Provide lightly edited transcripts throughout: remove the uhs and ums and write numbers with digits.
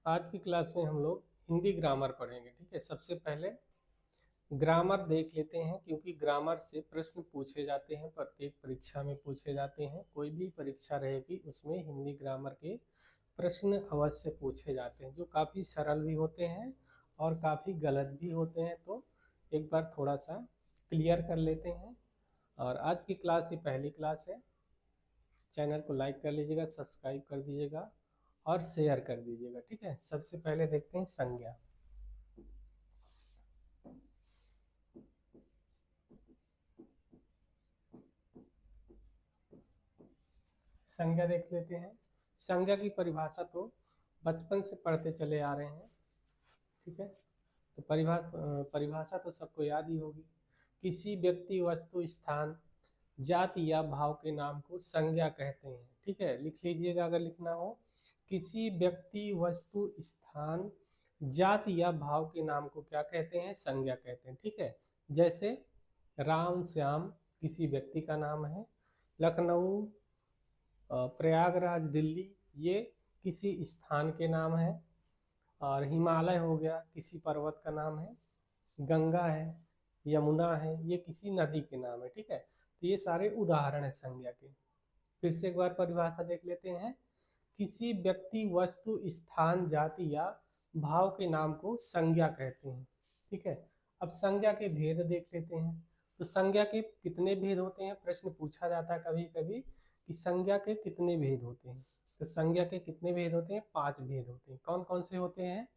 आज की क्लास में हम लोग हिंदी ग्रामर पढ़ेंगे। ठीक है, सबसे पहले ग्रामर देख लेते हैं, क्योंकि ग्रामर से प्रश्न पूछे जाते हैं, प्रत्येक परीक्षा में पूछे जाते हैं। कोई भी परीक्षा रहेगी उसमें हिंदी ग्रामर के प्रश्न अवश्य पूछे जाते हैं, जो काफ़ी सरल भी होते हैं और काफ़ी गलत भी होते हैं। तो एक बार थोड़ा सा क्लियर कर लेते हैं। और आज की क्लास ये पहली क्लास है। चैनल को लाइक कर लीजिएगा, सब्सक्राइब कर दीजिएगा और शेयर कर दीजिएगा। ठीक है, सबसे पहले देखते हैं संज्ञा। संज्ञा देख लेते हैं। संज्ञा की परिभाषा तो बचपन से पढ़ते चले आ रहे हैं। ठीक है, तो परिभाषा तो सबको याद ही होगी। किसी व्यक्ति, वस्तु, स्थान, जाति या भाव के नाम को संज्ञा कहते हैं। ठीक है, लिख लीजिएगा अगर लिखना हो। किसी व्यक्ति, वस्तु, स्थान, जाति या भाव के नाम को क्या कहते हैं? संज्ञा कहते हैं। ठीक है, जैसे राम, श्याम किसी व्यक्ति का नाम है। लखनऊ, प्रयागराज, दिल्ली ये किसी स्थान के नाम है। और हिमालय हो गया किसी पर्वत का नाम है। गंगा है, यमुना है, ये किसी नदी के नाम है। ठीक है, तो ये सारे उदाहरण है संज्ञा के। फिर से एक बार परिभाषा देख लेते हैं। किसी व्यक्ति, वस्तु, स्थान, जाति या भाव के नाम को संज्ञा कहते हैं। ठीक है, अब संज्ञा के भेद देख लेते हैं। तो संज्ञा के कितने भेद होते हैं? प्रश्न पूछा जाता है कभी कभी कि संज्ञा के कितने भेद होते हैं। तो संज्ञा के कितने भेद होते हैं? 5 भेद होते हैं। कौन कौन से होते हैं?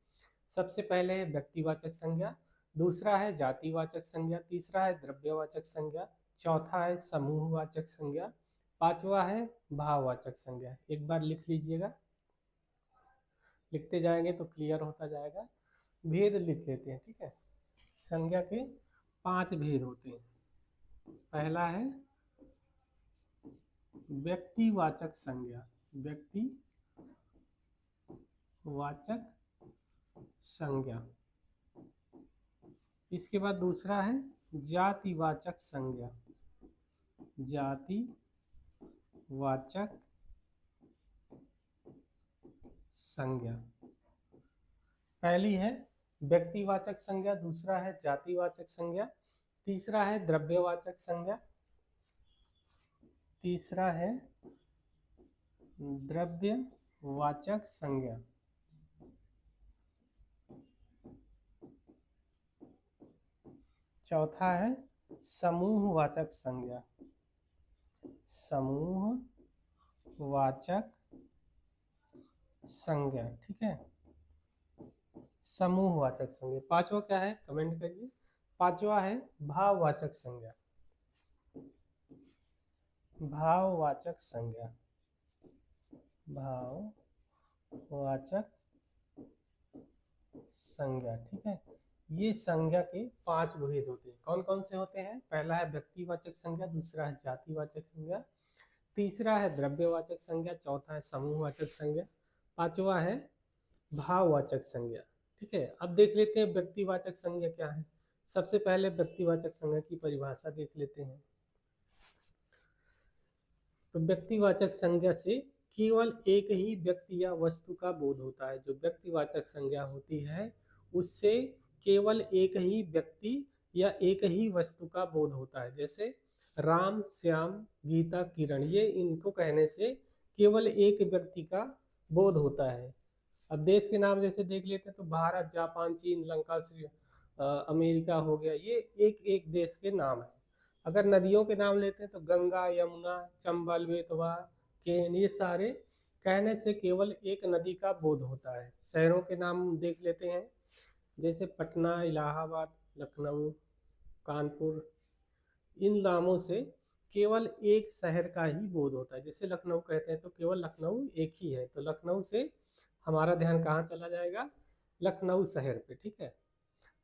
सबसे पहले है व्यक्तिवाचक संज्ञा, दूसरा है जातिवाचक संज्ञा, तीसरा है द्रव्यवाचक संज्ञा, चौथा है समूहवाचक संज्ञा, पांचवा है भाववाचक संज्ञा। एक बार लिख लीजिएगा, लिखते जाएंगे तो क्लियर होता जाएगा। भेद लिख लेते हैं। ठीक है, संज्ञा के 5 भेद होते हैं। पहला है व्यक्तिवाचक संज्ञा, व्यक्तिवाचक संज्ञा। इसके बाद दूसरा है जातिवाचक संज्ञा, जातिवाचक संज्ञा। पहली है व्यक्तिवाचक संज्ञा, दूसरा है जातिवाचक संज्ञा, तीसरा है द्रव्यवाचक संज्ञा, तीसरा है द्रव्यवाचक संज्ञा, चौथा है समूहवाचक संज्ञा, समूहवाचक संज्ञा। ठीक है, समूहवाचक संज्ञा। पांचवा क्या है? कमेंट करिए। पांचवा है भाववाचक संज्ञा, भाववाचक संज्ञा, भाववाचक संज्ञा। ठीक है, ये संज्ञा के 5 भेद होते हैं। कौन कौन से होते हैं? पहला है व्यक्तिवाचक संज्ञा, दूसरा है जातिवाचक संज्ञा, तीसरा है द्रव्यवाचक संज्ञा, चौथा है समूहवाचक संज्ञा, पांचवा है भाववाचक संज्ञा। ठीक है, अब देख लेते हैं व्यक्तिवाचक संज्ञा क्या है। सबसे पहले व्यक्तिवाचक संज्ञा की परिभाषा देख लेते हैं। तो व्यक्तिवाचक संज्ञा से केवल एक ही व्यक्ति या वस्तु का बोध होता है। जो व्यक्तिवाचक संज्ञा होती है उससे केवल एक ही व्यक्ति या एक ही वस्तु का बोध होता है। जैसे राम, श्याम, गीता, किरण, ये इनको कहने से केवल एक व्यक्ति का बोध होता है। अब देश के नाम जैसे देख लेते हैं तो भारत, जापान, चीन, लंका, अमेरिका हो गया, ये एक एक देश के नाम है। अगर नदियों के नाम लेते हैं तो गंगा, यमुना, चंबल, बेतवा, केन, ये सारे कहने से केवल एक नदी का बोध होता है। शहरों के नाम देख लेते हैं, जैसे पटना, इलाहाबाद, लखनऊ, कानपुर, इन नामों से केवल एक शहर का ही बोध होता है। जैसे लखनऊ कहते हैं तो केवल लखनऊ एक ही है, तो लखनऊ से हमारा ध्यान कहाँ चला जाएगा? लखनऊ शहर पे। ठीक है,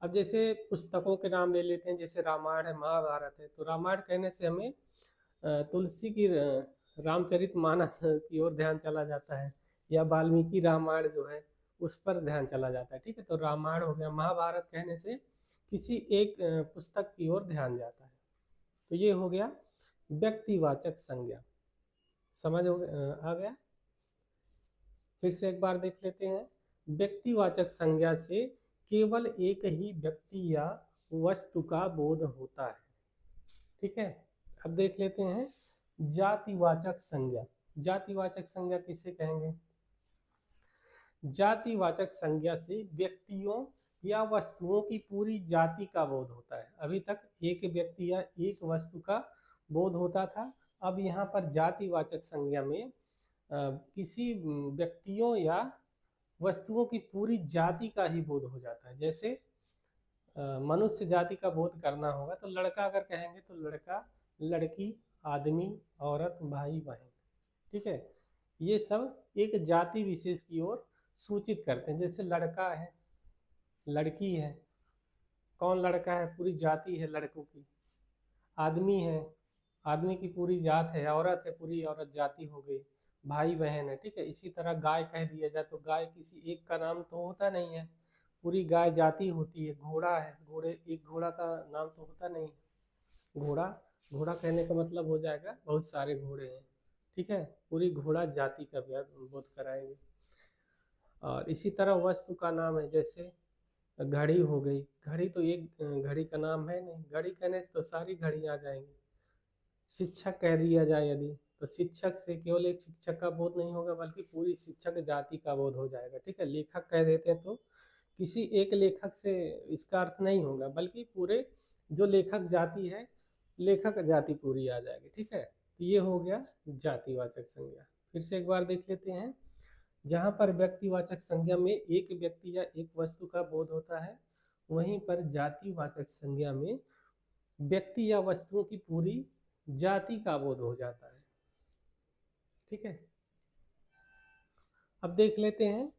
अब जैसे पुस्तकों के नाम ले लेते हैं, जैसे रामायण है, महाभारत है, तो रामायण कहने से हमें तुलसी की रामचरितमानस की ओर ध्यान चला जाता है, या वाल्मीकि रामायण जो है उस पर ध्यान चला जाता है। ठीक है, तो रामायण हो गया। महाभारत कहने से किसी एक पुस्तक की ओर ध्यान जाता है। तो ये हो गया व्यक्तिवाचक संज्ञा। समझ आ गया? फिर से एक बार देख लेते हैं। व्यक्तिवाचक संज्ञा से केवल एक ही व्यक्ति या वस्तु का बोध होता है। ठीक है, अब देख लेते हैं जातिवाचक संज्ञा। जातिवाचक संज्ञा किसे कहेंगे? जातिवाचक संज्ञा से व्यक्तियों या वस्तुओं की पूरी जाति का बोध होता है। अभी तक एक व्यक्ति या एक वस्तु का बोध होता था, अब यहाँ पर जातिवाचक संज्ञा में किसी व्यक्तियों या वस्तुओं की पूरी जाति का ही बोध हो जाता है। जैसे मनुष्य जाति का बोध करना होगा तो लड़का अगर कहेंगे तो लड़का, लड़की, आदमी, औरत, भाई, बहन। ठीक है, ये सब एक जाति विशेष की ओर सूचित करते हैं। जैसे लड़का है, लड़की है, कौन लड़का है? पूरी जाति है लड़कों की। आदमी है, आदमी की पूरी जात है। औरत है, पूरी औरत जाति हो गई। भाई बहन है। ठीक है, इसी तरह गाय कह दिया जाए तो गाय किसी एक का नाम तो होता नहीं है, पूरी गाय जाति होती है। घोड़ा है, घोड़े, एक घोड़ा का नाम तो होता नहीं। घोड़ा, घोड़ा कहने का मतलब हो जाएगा बहुत सारे घोड़े हैं। ठीक है, पूरी घोड़ा जाति का बोध कराएंगे। और इसी तरह वस्तु का नाम है, जैसे घड़ी हो गई। घड़ी तो एक घड़ी का नाम है नहीं, घड़ी कहने से तो सारी घड़ी आ जाएंगी। शिक्षक कह दिया जाए यदि, तो शिक्षक से केवल एक शिक्षक का बोध नहीं होगा बल्कि पूरी शिक्षक जाति का बोध हो जाएगा। ठीक है, लेखक कह देते हैं तो किसी एक लेखक से इसका अर्थ नहीं होगा बल्कि पूरे जो लेखक जाति है, लेखक जाति पूरी आ जाएगी। ठीक है, तो ये हो गया जातिवाचक संज्ञा। फिर से एक बार देख लेते हैं। जहाँ पर व्यक्तिवाचक संज्ञा में एक व्यक्ति या एक वस्तु का बोध होता है, वहीं पर जातिवाचक संज्ञा में व्यक्ति या वस्तुओं की पूरी जाति का बोध हो जाता है। ठीक है, अब देख लेते हैं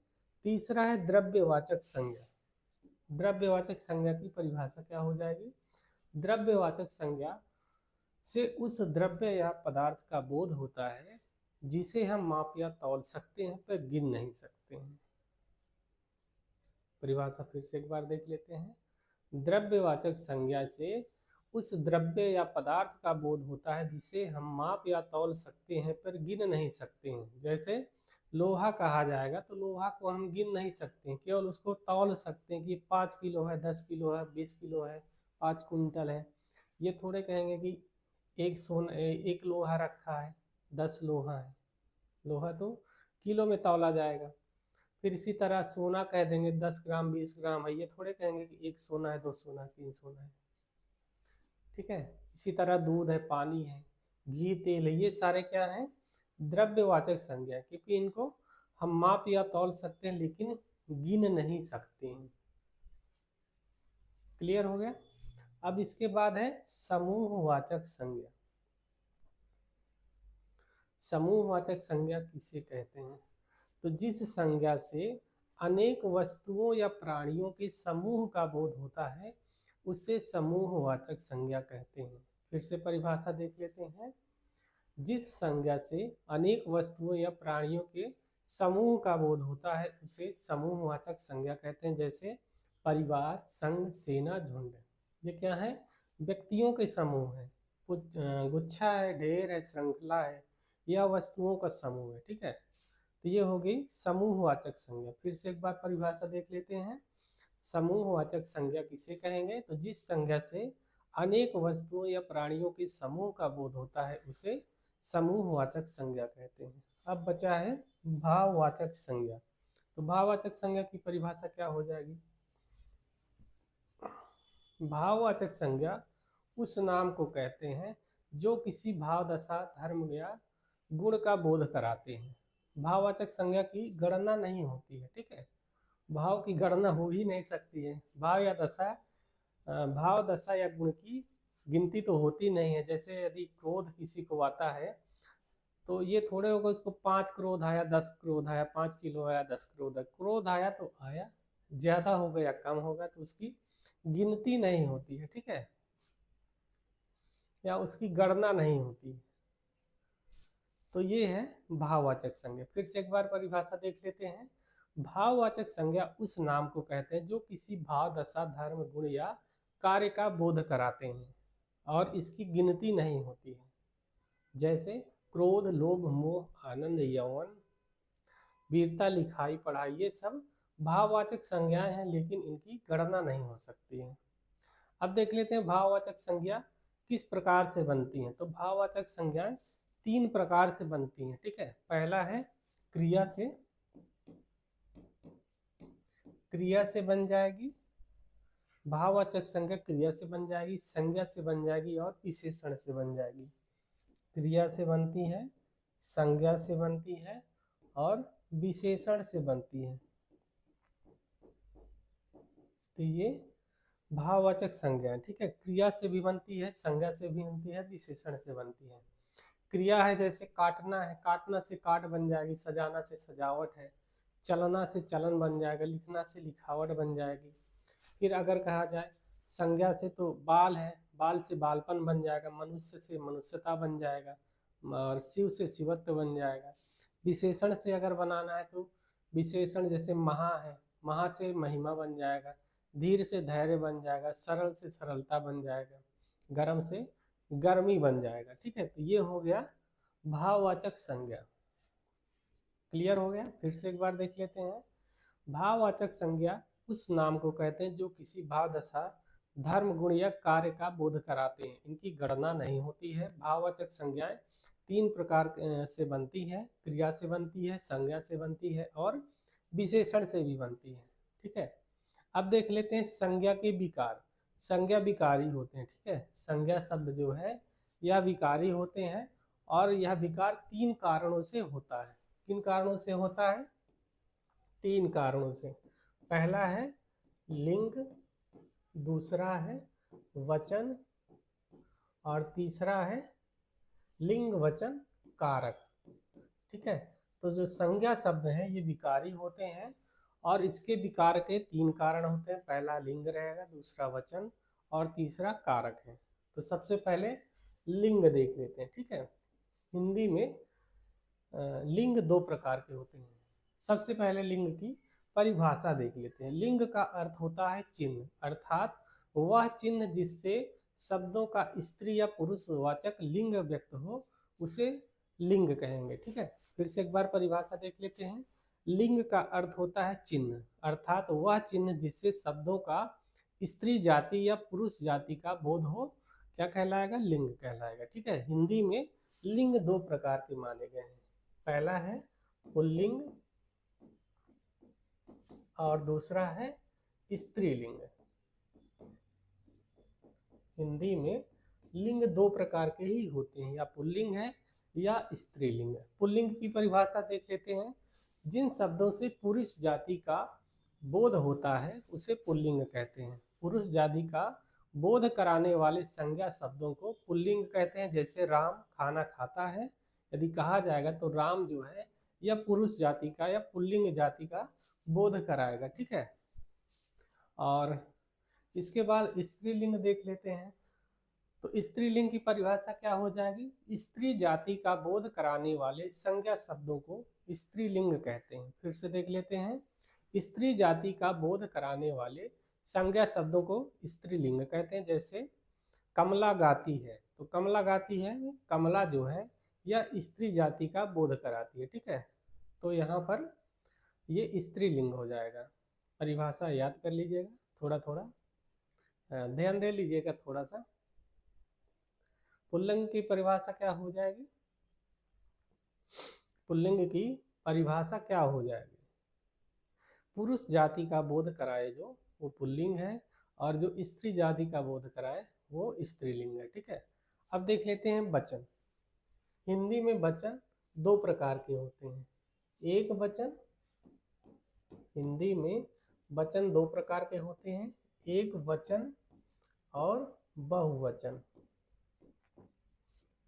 तीसरा है द्रव्यवाचक संज्ञा। द्रव्यवाचक संज्ञा की परिभाषा क्या हो जाएगी? द्रव्यवाचक संज्ञा से उस द्रव्य या पदार्थ का बोध होता है जिसे हम माप या तौल सकते हैं पर गिन नहीं सकते हैं। परिभाषा फिर से एक बार देख लेते हैं। द्रव्यवाचक संज्ञा से उस द्रव्य या पदार्थ का बोध होता है जिसे हम माप या तौल सकते हैं पर गिन नहीं सकते हैं। जैसे लोहा कहा जाएगा तो लोहा को हम गिन नहीं सकते हैं, केवल उसको तौल सकते हैं कि 5 किलो है, 10 किलो है, 20 किलो है, 5 कुंटल है। ये थोड़े कहेंगे कि एक लोहा रखा है, 10 लोहा है। लोहा तो किलो में तौला जाएगा। फिर इसी तरह सोना कह देंगे 10 ग्राम 20 ग्राम है, ये थोड़े कहेंगे कि एक सोना है, 2 सोना है, 3 सोना है। ठीक है, इसी तरह दूध है, पानी है, घी, तेल है, ये सारे क्या हैं? द्रव्यवाचक संज्ञा, क्योंकि इनको हम माप या तौल सकते हैं लेकिन गिन नहीं सकते हैं। क्लियर हो गया? अब इसके बाद है समूहवाचक संज्ञा। समूहवाचक संज्ञा किसे कहते हैं? तो जिस संज्ञा से अनेक वस्तुओं या प्राणियों के समूह का बोध होता है उसे समूहवाचक संज्ञा कहते हैं। फिर से परिभाषा देख लेते हैं। जिस संज्ञा से अनेक वस्तुओं या प्राणियों के समूह का बोध होता है उसे समूहवाचक संज्ञा कहते हैं। जैसे परिवार, संघ, सेना, झुंड, ये क्या है? व्यक्तियों के समूह है। गुच्छा है, ढेर है, श्रृंखला है, या वस्तुओं का समूह है। ठीक है, तो ये हो गई समूहवाचक संज्ञा। फिर से एक बार परिभाषा देख लेते हैं। समूहवाचक संज्ञा किसे कहेंगे? तो जिस संज्ञा से अनेक वस्तुओं या प्राणियों के समूह का बोध होता है उसे समूहवाचक संज्ञा कहते हैं। अब बचा है भाववाचक संज्ञा। तो भाववाचक संज्ञा की परिभाषा क्या हो जाएगी? भाववाचक संज्ञा उस नाम को कहते हैं जो किसी भाव, दशा, धर्म या गुण का बोध कराते हैं। भाववाचक संज्ञा की गणना नहीं होती है। ठीक है, भाव की गणना हो ही नहीं सकती है। भाव दशा या गुण की गिनती तो होती नहीं है। जैसे यदि क्रोध किसी को आता है तो ये थोड़े होगा उसको 5 क्रोध आया, 10 क्रोध आया, 5 किलो आया, 10 क्रोध आया तो आया, ज्यादा हो गया कम होगा तो उसकी गिनती नहीं होती है। ठीक है, या उसकी गणना नहीं होती। तो ये है भाववाचक संज्ञा। फिर से एक बार परिभाषा देख लेते हैं। भाववाचक संज्ञा उस नाम को कहते हैं जो किसी भाव, दशा, धर्म, गुण या कार्य का बोध कराते हैं और इसकी गिनती नहीं होती है। जैसे क्रोध, लोभ, मोह, आनंद, यौवन, वीरता, लिखाई, पढ़ाई, ये सब भाववाचक संज्ञाएं हैं लेकिन इनकी गणना नहीं हो सकती है। अब देख लेते हैं भाववाचक संज्ञा किस प्रकार से बनती हैं। तो भाववाचक संज्ञाएं 3 प्रकार से बनती हैं, ठीक है। पहला है क्रिया से बन जाएगी, भाववाचक संज्ञा क्रिया से बन जाएगी, संज्ञा से बन जाएगी और विशेषण से बन जाएगी। क्रिया से बनती है, संज्ञा से बनती है और विशेषण से बनती है। तो ये भाववाचक संज्ञा है, ठीक है। क्रिया से भी बनती है, संज्ञा से भी बनती है, विशेषण से बनती है। क्रिया है जैसे काटना है, काटना से काट बन जाएगी, सजाना से सजावट है, चलना से चलन बन जाएगा, लिखना से लिखावट बन जाएगी। फिर अगर कहा जाए संज्ञा से तो बाल है, बाल से बालपन बन जाएगा, मनुष्य से मनुष्यता बन जाएगा और शिव से शिवत्व बन जाएगा। विशेषण से अगर बनाना है तो विशेषण जैसे महा है, महा से महिमा बन जाएगा, धीर से धैर्य बन जाएगा, सरल से सरलता बन जाएगा, गर्म से गर्मी बन जाएगा, ठीक है। तो ये हो गया भाववाचक संज्ञा। क्लियर हो गया? फिर से एक बार देख लेते हैं। भाववाचक संज्ञा उस नाम को कहते हैं जो किसी भाव दशा, धर्म, गुण या कार्य का बोध कराते हैं। इनकी गणना नहीं होती है। भाववाचक संज्ञाएं 3 प्रकार से बनती है, क्रिया से बनती है, संज्ञा से बनती है और विशेषण से भी बनती है, ठीक है। अब देख लेते हैं संज्ञा के विकार। संज्ञा विकारी होते हैं, ठीक है। संज्ञा शब्द जो है यह विकारी होते हैं और यह विकार 3 कारणों से होता है। किन कारणों से होता है? 3 कारणों से। पहला है लिंग, दूसरा है वचन और तीसरा है लिंग वचन कारक, ठीक है। तो जो संज्ञा शब्द हैं ये विकारी होते हैं और इसके विकार के 3 कारण होते हैं। पहला लिंग रहेगा, दूसरा वचन और तीसरा कारक है। तो सबसे पहले लिंग देख लेते हैं, ठीक है। हिंदी में लिंग 2 प्रकार के होते हैं। सबसे पहले लिंग की परिभाषा देख लेते हैं। लिंग का अर्थ होता है चिन्ह, अर्थात वह चिन्ह जिससे शब्दों का स्त्री या पुरुष वाचक लिंग व्यक्त हो उसे लिंग कहेंगे, ठीक है। फिर से एक बार परिभाषा देख लेते हैं। लिंग का अर्थ होता है चिन्ह, अर्थात वह चिन्ह जिससे शब्दों का स्त्री जाति या पुरुष जाति का बोध हो, क्या कहलाएगा? लिंग कहलाएगा, ठीक है। हिंदी में लिंग 2 प्रकार के माने गए हैं। पहला है पुल्लिंग और दूसरा है स्त्रीलिंग। हिंदी में लिंग 2 प्रकार के ही होते हैं, या पुल्लिंग है या स्त्रीलिंग है। पुल्लिंग की परिभाषा देख लेते हैं। जिन शब्दों से पुरुष जाति का बोध होता है उसे पुल्लिंग कहते हैं। पुरुष जाति का बोध कराने वाले संज्ञा शब्दों को पुल्लिंग कहते हैं। जैसे राम खाना खाता है, यदि कहा जाएगा तो राम जो है यह पुरुष जाति का या पुल्लिंग जाति का बोध कराएगा, ठीक है। और इसके बाद स्त्रीलिंग देख लेते हैं। तो स्त्रीलिंग की परिभाषा क्या हो जाएगी? स्त्री जाति का बोध कराने वाले संज्ञा शब्दों को स्त्रीलिंग कहते हैं। फिर से देख लेते हैं। स्त्री जाति का बोध कराने वाले संज्ञा शब्दों को स्त्रीलिंग कहते हैं। जैसे कमला गाती है, तो कमला गाती है, कमला जो है यह स्त्री जाति का बोध कराती है, ठीक है। तो यहाँ पर ये स्त्रीलिंग हो जाएगा। परिभाषा याद कर लीजिएगा, थोड़ा थोड़ा ध्यान दे लीजिएगा थोड़ा सा। पुल्लिंग की परिभाषा क्या हो जाएगी? पुल्लिंग की परिभाषा क्या हो जाएगी? पुरुष जाति का बोध कराए जो, वो पुल्लिंग है, और जो स्त्री जाति का बोध कराए वो स्त्रीलिंग है, ठीक है। अब देख लेते हैं वचन। हिंदी में वचन 2 प्रकार के होते हैं। एक वचन, हिंदी में वचन 2 प्रकार के होते हैं, एक वचन और बहुवचन।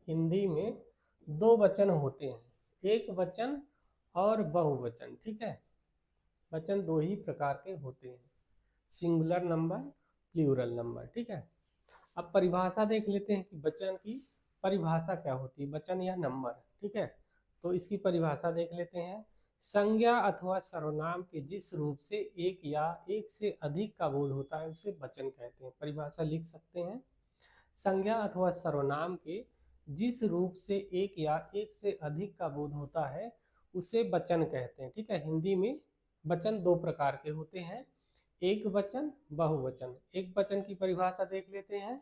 हिंदी में 2 वचन होते हैं, एक वचन और बहुवचन, ठीक है। वचन 2 ही प्रकार के होते हैं, सिंगुलर नंबर, प्लूरल नंबर, ठीक है। अब परिभाषा देख लेते हैं कि वचन की परिभाषा क्या होती है, वचन या नंबर, ठीक है। तो इसकी परिभाषा देख लेते हैं। संज्ञा अथवा सर्वनाम के जिस रूप से एक या एक से अधिक का बोध होता है उसे वचन कहते हैं। परिभाषा लिख सकते हैं। संज्ञा अथवा सर्वनाम के जिस रूप से एक या एक से अधिक का बोध होता है उसे वचन कहते हैं, ठीक है। हिंदी में वचन दो प्रकार के होते हैं, एक वचन, बहुवचन। एक वचन की परिभाषा देख लेते हैं।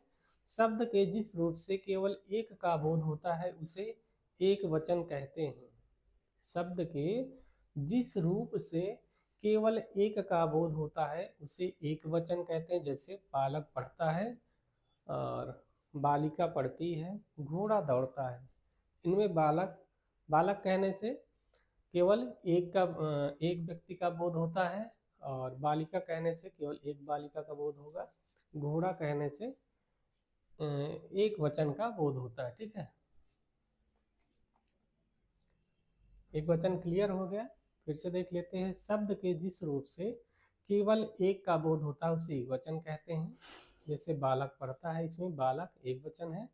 शब्द के जिस रूप से केवल एक का बोध होता है उसे एक वचन कहते हैं। शब्द के जिस रूप से केवल एक का बोध होता है उसे एक वचन कहते हैं। जैसे बालक पढ़ता है और बालिका पढ़ती है, घोड़ा दौड़ता है। इनमें बालक बालक कहने से केवल एक व्यक्ति का बोध होता है, और बालिका कहने से केवल एक बालिका का बोध होगा। घोड़ा कहने से एक वचन का बोध होता है। ठीक है, एक वचन क्लियर हो गया। फिर से देख लेते हैं। शब्द के जिस रूप से केवल एक का बोध होता है उसे एक वचन कहते हैं। जैसे बालक पढ़ता है, इसमें बालक एक वचन है।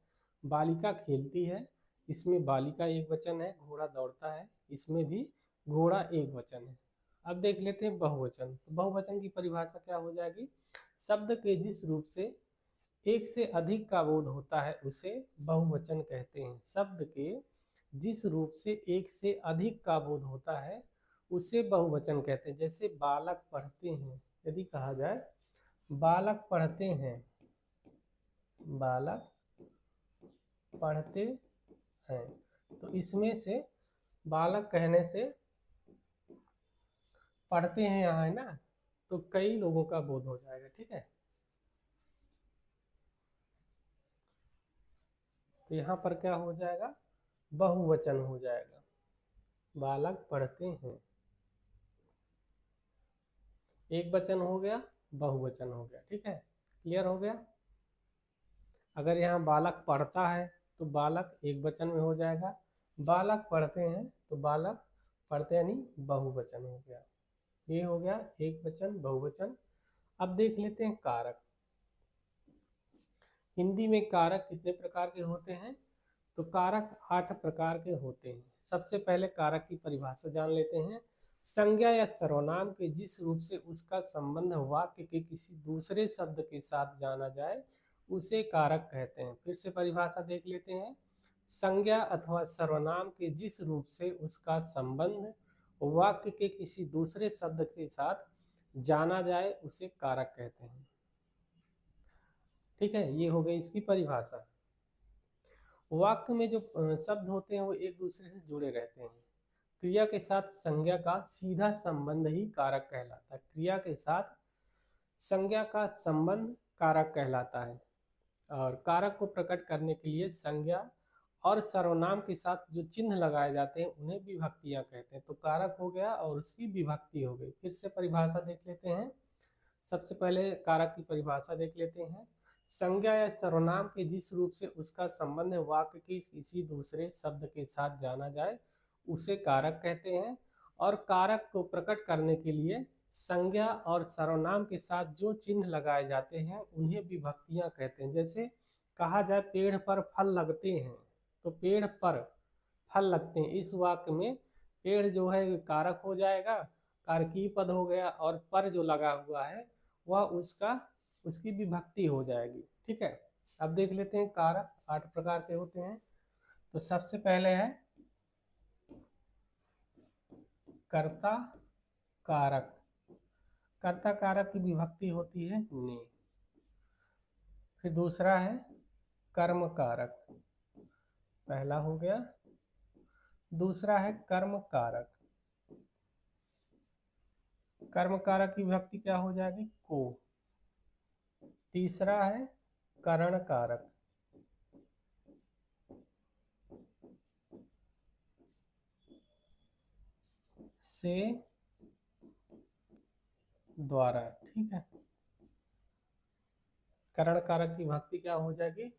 बालिका खेलती है, इसमें बालिका एक वचन है। घोड़ा दौड़ता है, इसमें भी घोड़ा एक वचन है। अब देख लेते हैं बहुवचन। तो बहुवचन की परिभाषा क्या हो जाएगी? शब्द के जिस रूप से एक से अधिक का बोध होता है उसे बहुवचन कहते हैं। शब्द के जिस रूप से एक से अधिक का बोध होता है उसे बहुवचन कहते हैं। जैसे बालक पढ़ते हैं, यदि कहा जाए बालक पढ़ते हैं, बालक पढ़ते हैं, तो इसमें से बालक कहने से पढ़ते हैं यहाँ है ना, तो कई लोगों का बोध हो जाएगा। ठीक है, तो यहाँ पर क्या हो जाएगा? बहुवचन हो जाएगा। बालक पढ़ते हैं, एक वचन हो गया, बहुवचन हो गया। ठीक है, क्लियर हो गया। अगर यहाँ बालक पढ़ता है तो बालक एक वचन में हो जाएगा। बालक पढ़ते हैं तो बालक पढ़ते यानी बहुवचन हो गया। ये हो गया एक वचन, बहुवचन। अब देख लेते हैं कारक। हिंदी में कारक कितने प्रकार के होते हैं? तो कारक 8 प्रकार के होते हैं। सबसे पहले कारक की परिभाषा जान लेते हैं। संज्ञा या सर्वनाम के जिस रूप से उसका संबंध वाक्य के किसी दूसरे शब्द के साथ जाना जाए उसे कारक कहते हैं। फिर से परिभाषा देख लेते हैं। संज्ञा अथवा सर्वनाम के जिस रूप से उसका संबंध वाक्य के किसी दूसरे शब्द के साथ जाना जाए उसे कारक कहते हैं। ठीक है, ये हो गई इसकी परिभाषा। वाक्य में जो शब्द होते हैं वो एक दूसरे से जुड़े रहते हैं। क्रिया के साथ संज्ञा का सीधा संबंध ही कारक कहलाता है। क्रिया के साथ संज्ञा का संबंध कारक कहलाता है। और कारक को प्रकट करने के लिए संज्ञा और सर्वनाम के साथ जो चिन्ह लगाए जाते हैं उन्हें विभक्तियां कहते हैं। तो कारक हो गया और उसकी विभक्ति हो गई। फिर से परिभाषा देख लेते हैं। सबसे पहले कारक की परिभाषा देख लेते हैं। संज्ञा या सर्वनाम के जिस रूप से उसका संबंध वाक्य के किसी दूसरे शब्द के साथ जाना जाए उसे कारक कहते हैं। और कारक को प्रकट करने के लिए संज्ञा और सर्वनाम के साथ जो चिन्ह लगाए जाते हैं उन्हें विभक्तियां कहते हैं। जैसे कहा जाए पेड़ पर फल लगते हैं, तो पेड़ पर फल लगते हैं, इस वाक्य में पेड़ जो है कारक हो जाएगा, कारकीय पद हो गया, और पर जो लगा हुआ है वह उसकी विभक्ति हो जाएगी। ठीक है, अब देख लेते हैं कारक 8 प्रकार के होते हैं। तो सबसे पहले है कर्ता कारक। कर्ता कारक की विभक्ति होती है ने। फिर दूसरा है कर्म कारक, पहला हो गया। दूसरा है कर्म कारक। कर्म कारक की विभक्ति क्या हो जाएगी? को। तीसरा है करण कारक। से, द्वारा। ठीक है, करण कारक की विभक्ति क्या हो जाएगी?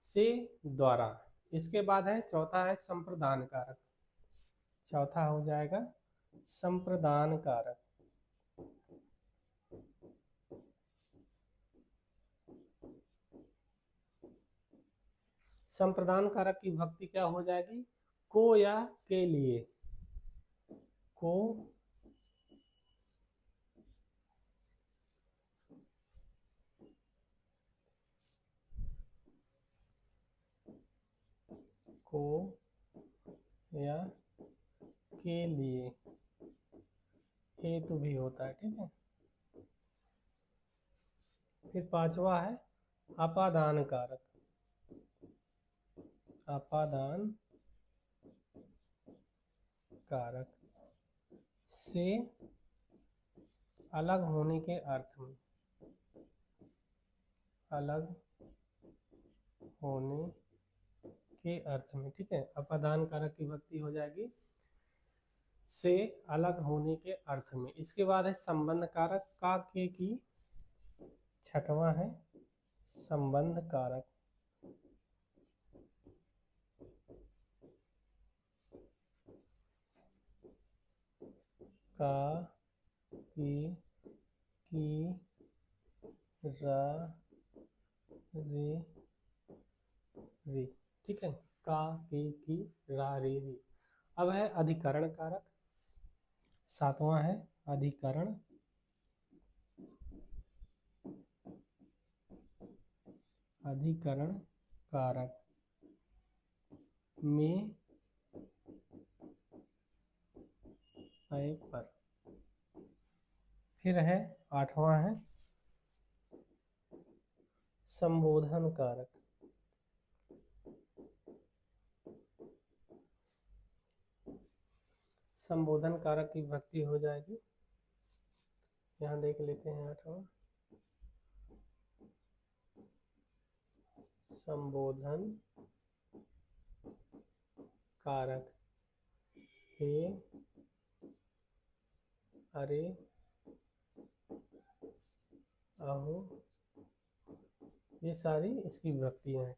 से, द्वारा। इसके बाद है चौथा है संप्रदान कारक। चौथा हो जाएगा संप्रदान कारक। संप्रदान कारक की विभक्ति क्या हो जाएगी? को या के लिए। को, को या के लिए, हेतु भी होता है, ठीक है। फिर पांचवा है अपादान कारक। अपादान कारक से अलग होने के अर्थ में, अलग होने के अर्थ में, ठीक है। अपादान कारक की विभक्ति हो जाएगी से अलग होने के अर्थ में। इसके बाद है संबंध कारक। का के की छठवां है संबंध कारक। का की रा रे रे, ठीक है। का की रा रे रे। अब है अधिकरण कारक। सातवां है अधिकरण कारक में अय पर। फिर है आठवां है संबोधन कारक। संबोधन कारक की विभक्ति हो जाएगी, यहाँ देख लेते हैं आठवां संबोधन कारक। हे, अरे, अहो, ये सारी इसकी विभक्तियां हैं।